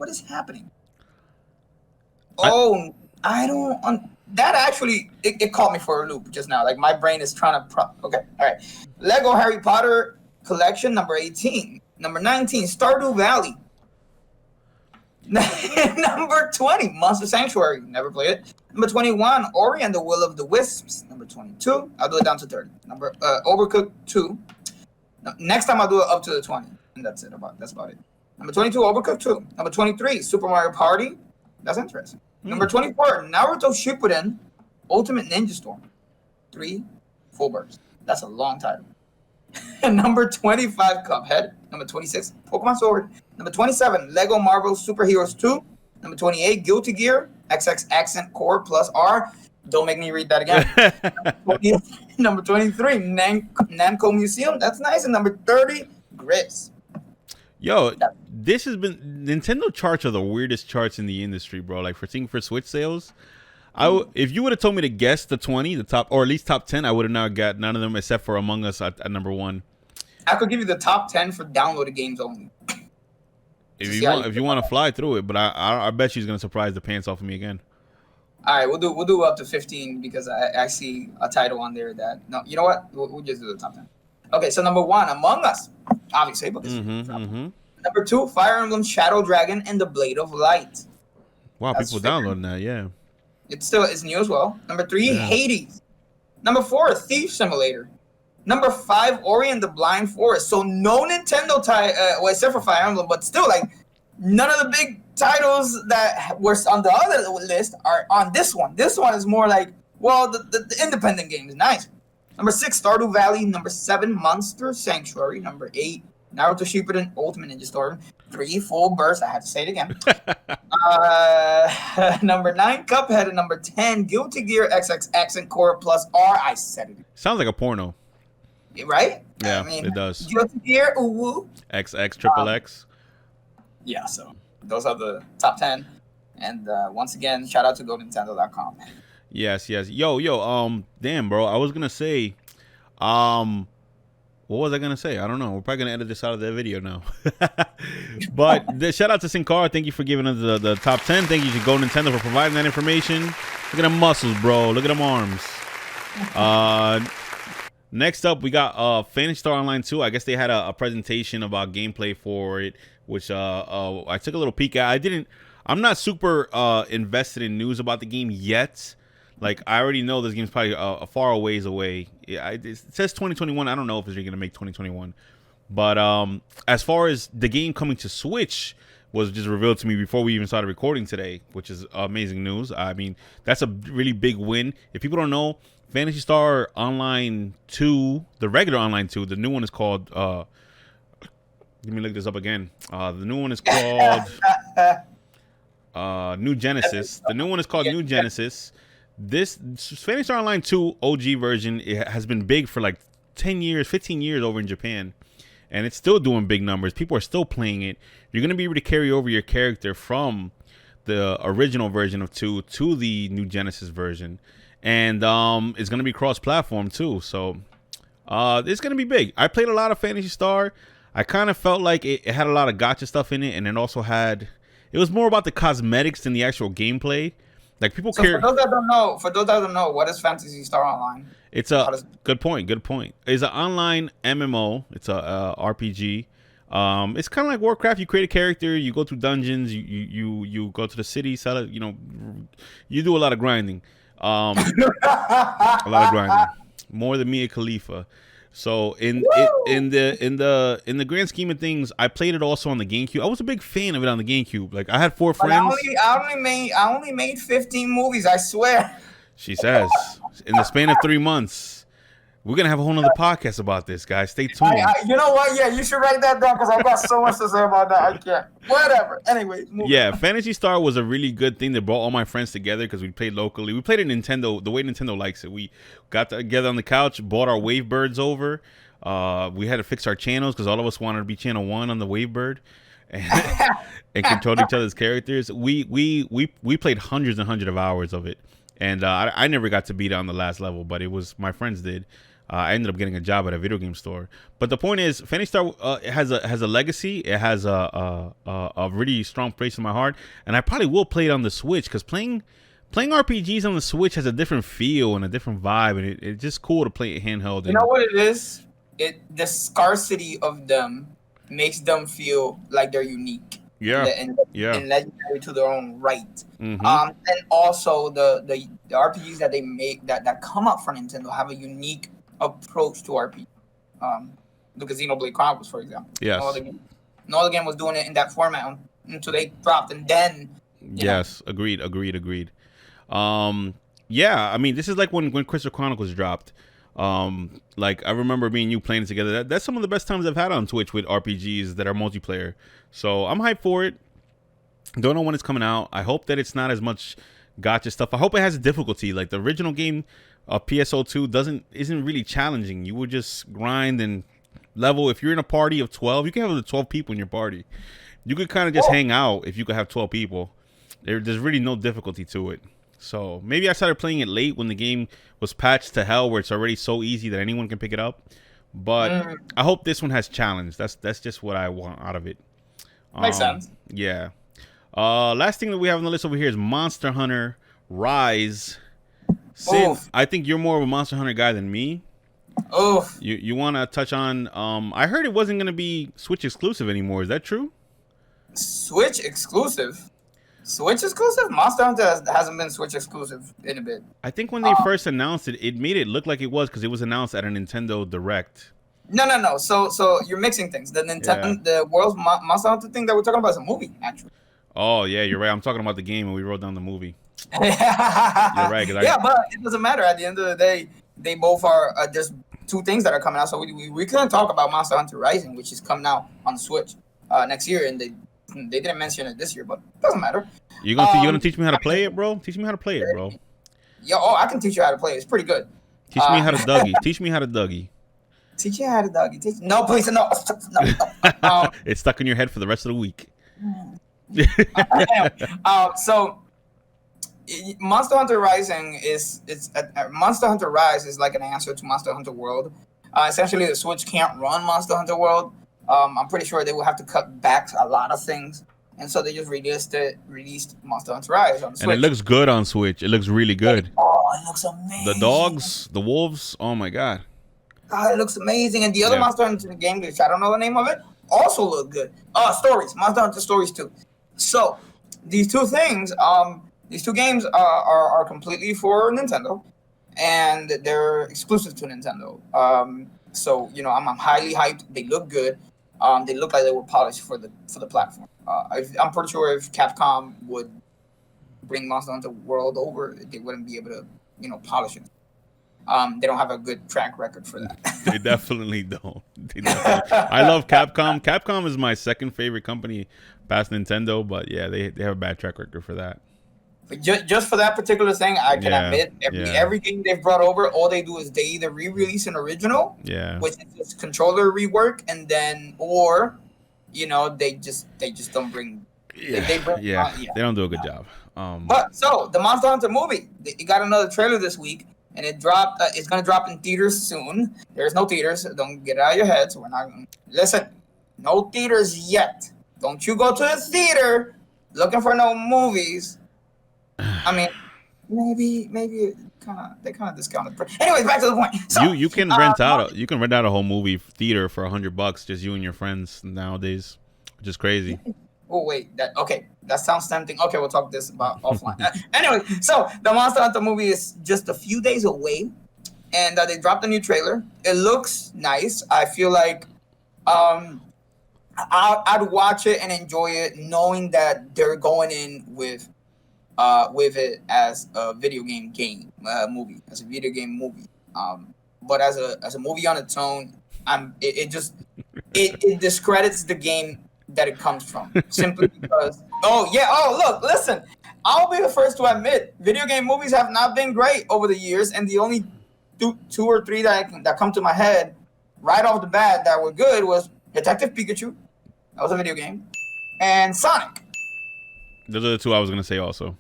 is happening? I don't. That actually it caught me for a loop just now. Like my brain is trying to. Okay, all right. Lego Harry Potter Collection, number 18. Number 19, Stardew Valley. Number 20, Monster Sanctuary. Never played it. Number 21, Ori and the Will of the Wisps. Number 22, I'll do it down to 30. Number Overcooked 2. Next time I'll do it up to the 20, and that's about it. Number 22, Overcooked 2. Number 23, Super Mario Party. That's interesting. Number 24, Naruto Shippuden Ultimate Ninja Storm. 3 full bursts. That's a long title. Number 25, Cuphead. Number 26, Pokemon Sword. Number 27, Lego Marvel Super Heroes 2. Number 28, Guilty Gear XX Accent Core Plus R. Don't make me read that again. Number 23, Namco Museum. That's nice. And number 30, Gris. Yo, this has been Nintendo charts are the weirdest charts in the industry, bro. Like for Switch sales, if you would have told me to guess the 20, the top, or at least top 10, I would have now got none of them except for Among Us at number 1. I could give you the top 10 for downloaded games only. If you want to fly through it, but I bet she's gonna surprise the pants off of me again. All right, we'll do up to 15 because I see a title on there that no, you know what? We'll just do the top 10. Okay, so number 1, Among Us, obviously, because number 2, Fire Emblem Shadow Dragon and the Blade of Light. Wow, that's people downloading that, yeah. It's new as well. Number 3, Hades. Number 4, Thief Simulator. Number 5, Ori and the Blind Forest. So no Nintendo title, except for Fire Emblem, but still, like, none of the big titles that were on the other list are on this one. This one is more like, well, the independent games. Nice. Number 6, Stardew Valley. Number 7, Monster Sanctuary. Number 8, Naruto Shippuden Ultimate Ninja Storm. 3 full bursts. I have to say it again. Number 9, Cuphead. And number 10, Guilty Gear XX Accent Core Plus R. I said it. Sounds like a porno. Right? Yeah, I mean, it does. Guilty Gear, XX, XX, XXX. Yeah, so those are the top 10. And once again, shout out to GoNintendo.com. Yes. Yo. Damn, bro. I was gonna say, what was I gonna say? I don't know. We're probably gonna edit this out of the video now. But shout out to Sincar. Thank you for giving us the top 10. Thank you to Go Nintendo for providing that information. Look at them muscles, bro. Look at them arms. Next up, we got Phantasy Star Online 2. I guess they had a presentation about gameplay for it, which I took a little peek at. I'm not super invested in news about the game yet. Like, I already know this game's probably a far ways away. It says 2021. I don't know if it's really going to make 2021. But as far as the game coming to Switch was just revealed to me before we even started recording today, which is amazing news. I mean, that's a really big win. If people don't know, Phantasy Star Online 2, the regular Online 2, the new one is called... let me look this up again. The new one is called New Genesis. The new one is called New Genesis. This Phantasy Star Online 2 OG version, it has been big for like 10 years, 15 years over in Japan. And it's still doing big numbers. People are still playing it. You're going to be able to carry over your character from the original version of 2 to the New Genesis version. And it's going to be cross-platform too. So it's going to be big. I played a lot of Phantasy Star. I kind of felt like it had a lot of gacha stuff in it. And it also had... It was more about the cosmetics than the actual gameplay. Like, people care. For those that don't know, what is Phantasy Star Online? It's good point. It's an online MMO. It's a RPG. It's kind of like Warcraft. You create a character, you go through dungeons, you go to the city, sell it. You know, you do a lot of grinding. A lot of grinding, more than Mia Khalifa. So in the grand scheme of things, I played it also on the GameCube. I was a big fan of it on the GameCube. Like, I had 4 friends. I only made 15 movies. I swear. She says, in the span of 3 months. We're gonna have a whole nother podcast about this, guys. Stay tuned. You know what? Yeah, you should write that down because I've got so much to say about that. I can't. Whatever. Anyway. Yeah, Phantasy Star was a really good thing that brought all my friends together because we played locally. We played at Nintendo, the way Nintendo likes it. We got together on the couch, brought our Wavebirds over. We had to fix our channels because all of us wanted to be channel 1 on the Wavebird and control each other's characters. We played hundreds and hundreds of hours of it, and I never got to beat it on the last level, but it was my friends did. I ended up getting a job at a video game store. But the point is, Phantasy Star has a legacy. It has a really strong place in my heart, and I probably will play it on the Switch because playing RPGs on the Switch has a different feel and a different vibe, and it's just cool to play it handheld. You know what it is? The scarcity of them makes them feel like they're unique. Yeah, and legendary to their own right. Mm-hmm. And also the RPGs that they make that come up from Nintendo have a unique approach to RPG. Look at Xenoblade Chronicles, for example. Yes. No other game was doing it in that format until they dropped, and then. Yes, agreed. Yeah, I mean, this is like when Crystal Chronicles dropped. Like, I remember me and you playing it together. That's some of the best times I've had on Twitch with RPGs that are multiplayer. So I'm hyped for it. Don't know when it's coming out. I hope that it's not as much gotcha stuff. I hope it has difficulty. Like, the original game, PSO2 isn't really challenging. You would just grind and level. If you're in a party of 12, you can have 12 people in your party. You could kind of just hang out if you could have 12 people. There's really no difficulty to it. So maybe I started playing it late when the game was patched to hell, where it's already so easy that anyone can pick it up. But I hope this one has challenge. That's just what I want out of it. Makes sense. Yeah. Last thing that we have on the list over here is Monster Hunter Rise. Sin, I think you're more of a Monster Hunter guy than me. You want to touch on? I heard it wasn't going to be Switch exclusive anymore. Is that true? Switch exclusive? Monster Hunter hasn't been Switch exclusive in a bit. I think when they first announced it, it made it look like it was because it was announced at a Nintendo Direct. No. So you're mixing things. The Nintendo, the World's Monster Hunter thing that we're talking about is a movie, actually. Oh yeah, you're right. I'm talking about the game, and we wrote down the movie. You're right. But it doesn't matter. At the end of the day, they both are just two things that are coming out. So we couldn't talk about Monster Hunter Rising, which is coming out on the Switch next year, and they didn't mention it this year, but it doesn't matter. You gonna teach me how to play it, bro? Teach me how to play it, bro. I can teach you how to play it. It's pretty good. Teach me how to Dougie. Teach me how to Dougie. Teach you how to Dougie. No, please, no. It's stuck in your head for the rest of the week. Anyway, so Monster Hunter Rising Monster Hunter Rise is like an answer to Monster Hunter World. Essentially, the Switch can't run Monster Hunter World. I'm pretty sure they will have to cut back a lot of things, and so they just released Monster Hunter Rise on the Switch. And it looks good on Switch. It looks really good. Oh, it looks amazing. The dogs, the wolves. Oh my god. It looks amazing, and the other Monster Hunter game, which I don't know the name of it, also look good. Stories, Monster Hunter Stories 2. So these two things, these two games are completely for Nintendo, and they're exclusive to Nintendo. So I'm highly hyped. They look good. They look like they were polished for the platform. I'm pretty sure if Capcom would bring Monster Hunter World over, they wouldn't be able to polish it. They don't have a good track record for that. They definitely don't. I love Capcom. Capcom is my second favorite company past Nintendo, but yeah, they have a bad track record for that. But just for that particular thing, I can admit every game they've brought over, all they do is they either re-release an original, which is just controller rework, and then they just don't bring. They don't do a good job. But so the Monster Hunter movie, it got another trailer this week. And it dropped. It's gonna drop in theaters soon. There's no theaters. So don't get it out of your head. So we're not gonna listen. No theaters yet. Don't you go to the theater looking for no movies. I mean, maybe they kind of discounted. Anyways, back to the point. So, you can rent out a whole movie theater for $100, just you and your friends nowadays, which is crazy. Oh wait, that sounds tempting. Okay, we'll talk this about offline. Anyway, so the Monster Hunter movie is just a few days away, and they dropped a new trailer. It looks nice. I feel like I'd watch it and enjoy it, knowing that they're going in with it as a video game movie, as a video game movie. But as a movie on its own, it discredits the game that it comes from, simply because look, listen, I'll be the first to admit video game movies have not been great over the years, and the only two or three that come to my head right off the bat that were good was Detective Pikachu, that was a video game, and Sonic. Those are the two I was gonna say also.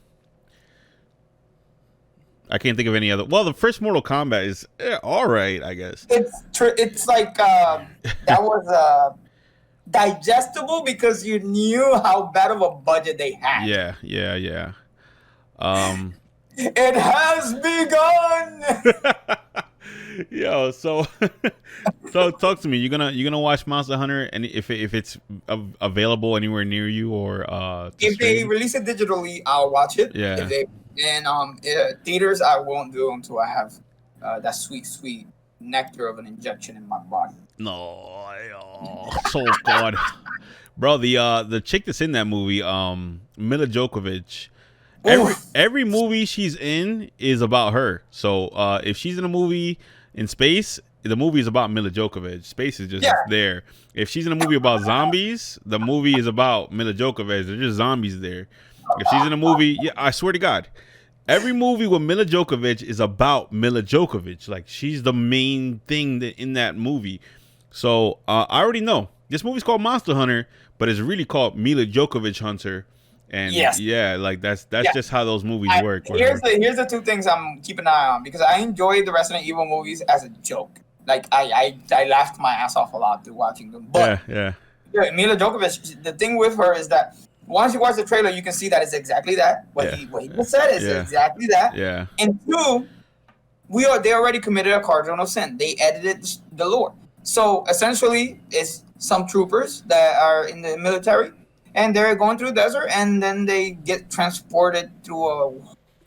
I can't think of any other. Well, the first Mortal Kombat is all right, I guess. It's like that was digestible because you knew how bad of a budget they had. Yeah. It has begun. Yo, so talk to me. You're gonna watch Monster Hunter, and if it's available anywhere near you, or if they release it digitally, I'll watch it. Yeah. If they theaters, I won't do until I have that sweet nectar of an injection in my body. No, so God, bro. The chick that's in that movie, Mila Djokovic. Every movie she's in is about her. So if she's in a movie in space, the movie is about Mila Djokovic. Space is just there. If she's in a movie about zombies, the movie is about Mila Djokovic. There's just zombies there. If she's in a movie, I swear to God, every movie with Mila Djokovic is about Mila Djokovic. Like, she's the main thing in that movie. So I already know this movie's called Monster Hunter, but it's really called Mila Djokovic Hunter. And that's just how those movies work. Here's the two things I'm keeping an eye on, because I enjoy the Resident Evil movies as a joke. Like I laughed my ass off a lot through watching them. But Mila Djokovic, the thing with her is that once you watch the trailer, you can see that it's exactly that. What he just said is exactly that. Yeah. And two, they already committed a cardinal sin. They edited the lore. So essentially, it's some troopers that are in the military, and they're going through the desert, and then they get transported through a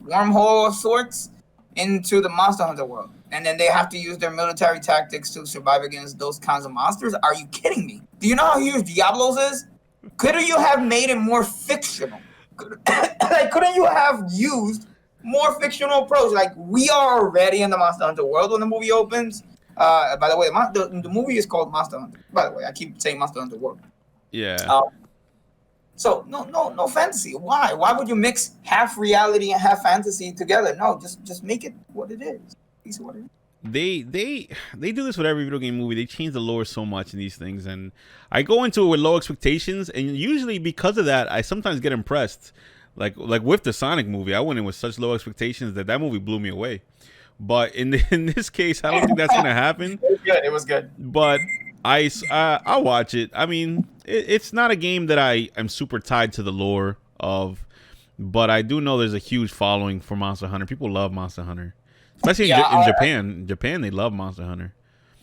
wormhole of sorts into the Monster Hunter world. And then they have to use their military tactics to survive against those kinds of monsters. Are you kidding me? Do you know how huge Diablos is? Couldn't you have made it more fictional? Couldn't you have used more fictional approach? Like, we are already in the Monster Hunter world when the movie opens. By the way, the movie is called Monster Hunter. By the way, I keep saying Monster Hunter world. Yeah. So no fantasy. Why? Why would you mix half reality and half fantasy together? No, just make it what it is. It's what it is. they do this with every video game movie. They change the lore so much in these things, and I go into it with low expectations, and usually because of that, I sometimes get impressed. Like with the Sonic movie, I went in with such low expectations that movie blew me away. But in this case, I don't think that's gonna happen. It was good. But I'll watch it. I mean, it's not a game that I am super tied to the lore of, but I do know there's a huge following for Monster Hunter. People love Monster Hunter, especially in Japan. In Japan, they love Monster Hunter.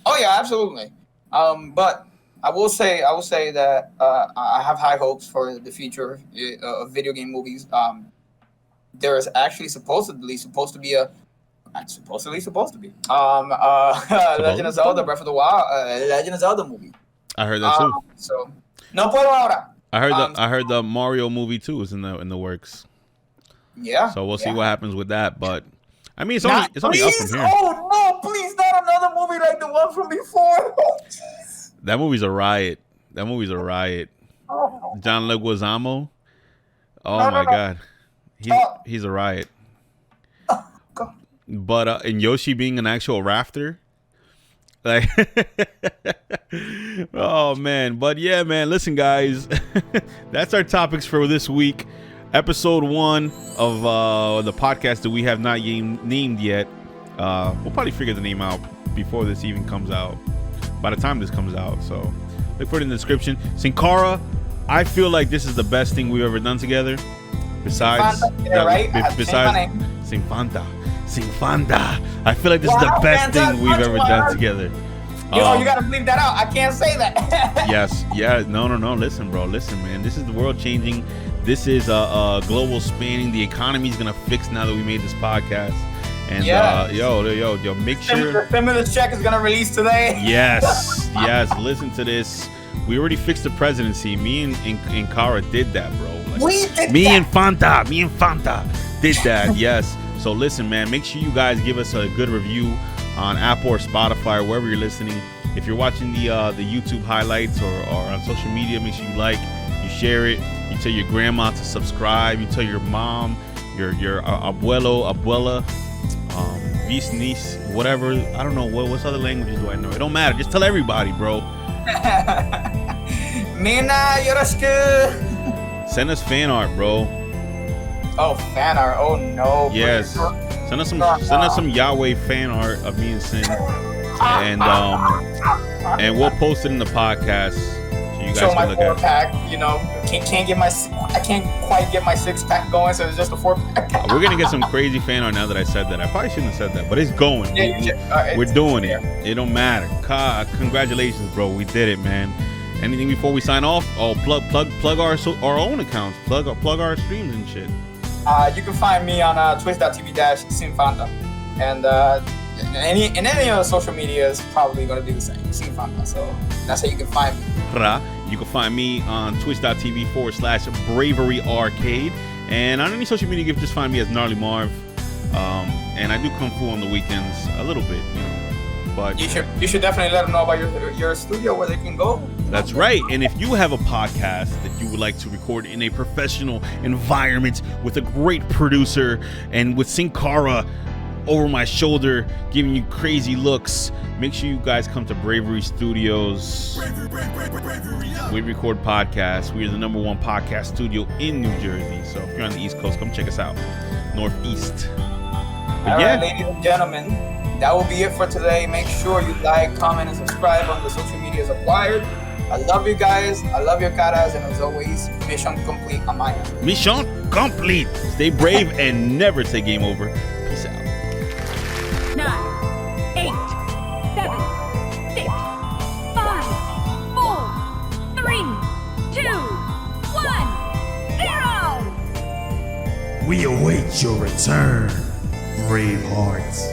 Oh yeah, absolutely. But I will say that I have high hopes for the future of video game movies. There is actually supposedly supposed to be Legend of Zelda Breath of the Wild, Legend of Zelda movie. I heard that too. So no puedo ahora. I heard the Mario movie too is in the works. Yeah. So we'll see what happens with that. But I mean, it's only up from here. Oh no! Please, not another movie like the one from before. Oh, jeez. That movie's a riot. Oh. John Leguizamo. Oh my God. He's a riot. God. But and Yoshi being an actual rafter, like, oh man. But yeah, man. Listen, guys, that's our topics for this week. Episode 1 of the podcast that we have not named yet. We'll probably figure the name out before this even comes out. By the time this comes out, so look for it in the description. Sin Cara, I feel like this is the best thing we've ever done together. Besides, Sinfanta. I feel like this is the best thing we've ever done together. Yo, you gotta bleep that out. I can't say that. Yes, yeah, no. Listen, bro, man. This is the world changing. This is global spanning. The economy's gonna fix now that we made this podcast. And yo, make sure the stimulus check is gonna release today. Yes. Listen to this. We already fixed the presidency. Me and Cara did that, bro. And Fanta did that. Yes. So listen, man, make sure you guys give us a good review on Apple or Spotify or wherever you're listening. If you're watching the YouTube highlights or on social media, make sure you like, you share it, you tell your grandma to subscribe, you tell your mom, your abuela, niece, whatever. I don't know what other languages do I know. It don't matter. Just tell everybody, bro. Mina yoroshiku. Send us fan art, bro. Oh, fan art. Oh no. Yes. Send us some Yahweh fan art of me and Sin, and we'll post it in the podcast so you guys can look at it. Pack, you know, I can't quite get my 6-pack going, so it's just a 4-pack. We're gonna get some crazy fan art now that I said that. I probably shouldn't have said that, but it's going. Yeah, we're doing it. It don't matter. Congratulations, bro. We did it, man. Anything before we sign off? Oh, plug our own accounts. Plug our streams and shit. You can find me on twitch.tv/Sinfanta, and any of the social media is probably gonna be the same, Sinfanta. So that's how you can find me. You can find me on twitch.tv/Bravery Arcade, and on any social media, you can just find me as GnarlyMarv. And I do Kung Fu on the weekends a little bit, you know. But you should definitely let them know about your studio, where they can go. That's right. And if you have a podcast that you would like to record in a professional environment with a great producer and with Sin Cara over my shoulder giving you crazy looks, make sure you guys come to Bravery Studios. We record podcasts. We are the #1 podcast studio in New Jersey. So if you're on the East Coast, come check us out. Northeast. All right, ladies and gentlemen, that will be it for today. Make sure you like, comment, and subscribe on the social medias acquired. I love you guys. I love your caras. And as always, mission complete on my end. Mission complete. Stay brave and never say game over. Peace out. 9, 8, 7, 6, 5, 4, 3, 2, 1, 0. We await your return, brave hearts.